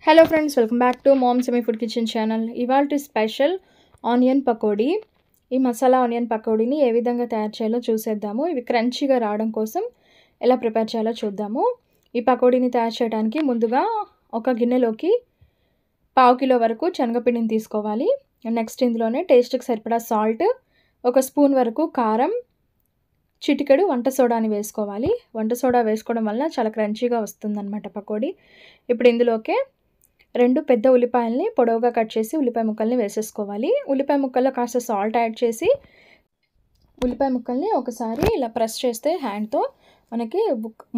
Hello friends, welcome back to mom's semi food kitchen channel. ఇవాల్టి special onion pakodi. ఈ masala onion పకోడీని ఏ విధంగా తయారు చేయాలో చూసేద్దాము. ఇవి క్రంచీగా రావడం కోసం ఎలా ప్రిపేర్ చేయాలో చూద్దాము. ఈ పకోడీని తయారు చేయడానికి ముందుగా ఒక గిన్నెలోకి 1/2 కిలో వరకు శనగపిండిని తీసుకోవాలి. నెక్స్ట్ ఇందులోనే టేస్ట్కి సరిపడా సాల్ట్, 1 స్పూన్ వరకు కారం, చిటికెడు వంట సోడాని వేసుకోవాలి. వంట సోడా వేసుకోవడం వల్ల చాలా క్రంచీగా వస్తుందన్నమాట పకోడీ. ఇప్పుడు ఇందులోకే 2 పెద్ద ఉల్లిపాయల్ని పొడవుగా కట్ చేసి ఉల్లిపాయ ముక్కల్ని వేసేసుకోవాలి. ఉల్లిపాయ ముక్కల్లో కాస్త సాల్ట్ యాడ్ చేసి ఉల్లిపాయ ముక్కల్ని ఒకసారి ఇలా ప్రెస్ చేస్తే హ్యాండ్తో మనకి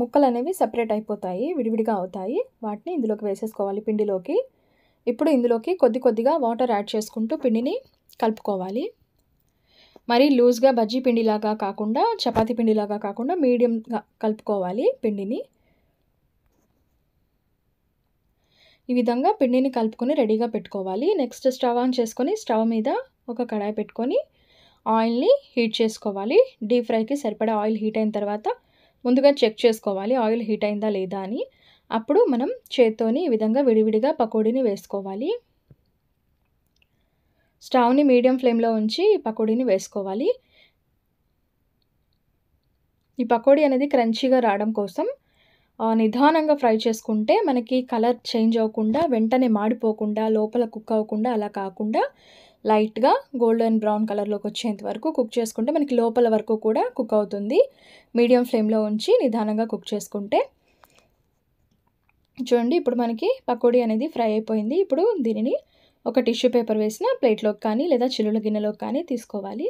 ముక్కలు అనేవి సపరేట్ అయిపోతాయి, విడివిడిగా అవుతాయి. వాటిని ఇందులోకి వేసేసుకోవాలి పిండిలోకి. ఇప్పుడు ఇందులోకి కొద్దిగా వాటర్ యాడ్ చేసుకుంటూ పిండిని కలుపుకోవాలి. మరి లూజ్గా బజ్జీ పిండిలాగా కాకుండా, చపాతీ పిండిలాగా కాకుండా మీడియంగా కలుపుకోవాలి పిండిని. ఈ విధంగా పిండిని కలుపుకొని రెడీగా పెట్టుకోవాలి. నెక్స్ట్ స్టవ్ ఆన్ చేసుకొని స్టవ్ మీద ఒక కడాయి పెట్టుకొని ఆయిల్ని హీట్ చేసుకోవాలి. డీప్ ఫ్రైకి సరిపడా ఆయిల్ హీట్ అయిన తర్వాత ముందుగా చెక్ చేసుకోవాలి ఆయిల్ హీట్ అయిందా లేదా అని. అప్పుడు మనం చేత్తోని ఈ విధంగా విడివిడిగా పకోడీని వేసుకోవాలి. స్టవ్ని మీడియం ఫ్లేమ్లో ఉంచి పకోడీని వేసుకోవాలి. ఈ పకోడీ అనేది క్రంచీగా రావడం కోసం నిదానంగా ఫ్రై చేసుకుంటే మనకి కలర్ చేంజ్ అవ్వకుండా, వెంటనే మాడిపోకుండా, లోపల కుక్ అవ్వకుండా అలా కాకుండా లైట్గా గోల్డెన్ బ్రౌన్ కలర్లోకి వచ్చేంత వరకు కుక్ చేసుకుంటే మనకి లోపల వరకు కూడా కుక్ అవుతుంది. మీడియం ఫ్లేమ్లో ఉంచి నిదానంగా కుక్ చేసుకుంటే. చూడండి, ఇప్పుడు మనకి పకోడీ అనేది ఫ్రై అయిపోయింది. ఇప్పుడు దీనిని ఒక టిష్యూ పేపర్ వేసిన ప్లేట్లోకి కానీ లేదా చిల్లుల గిన్నెలోకి కానీ తీసుకోవాలి.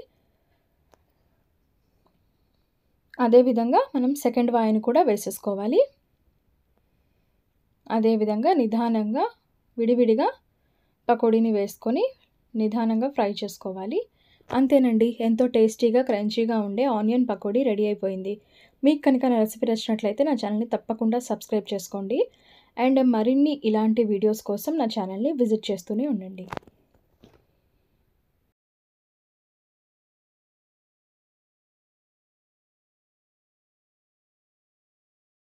అదేవిధంగా మనం సెకండ్ వాయిని కూడా వేసేసుకోవాలి. అదేవిధంగా నిదానంగా విడివిడిగా పకోడీని వేసుకొని నిదానంగా ఫ్రై చేసుకోవాలి. అంతేనండి, ఎంతో టేస్టీగా క్రంచీగా ఉండే ఆనియన్ పకోడీ రెడీ అయిపోయింది. మీకు కనుక నా రెసిపీ నచ్చినట్లయితే నా ఛానల్ని తప్పకుండా సబ్స్క్రైబ్ చేసుకోండి. అండ్ మరిన్ని ఇలాంటి వీడియోస్ కోసం నా ఛానల్ని విజిట్ చేస్తూనే ఉండండి.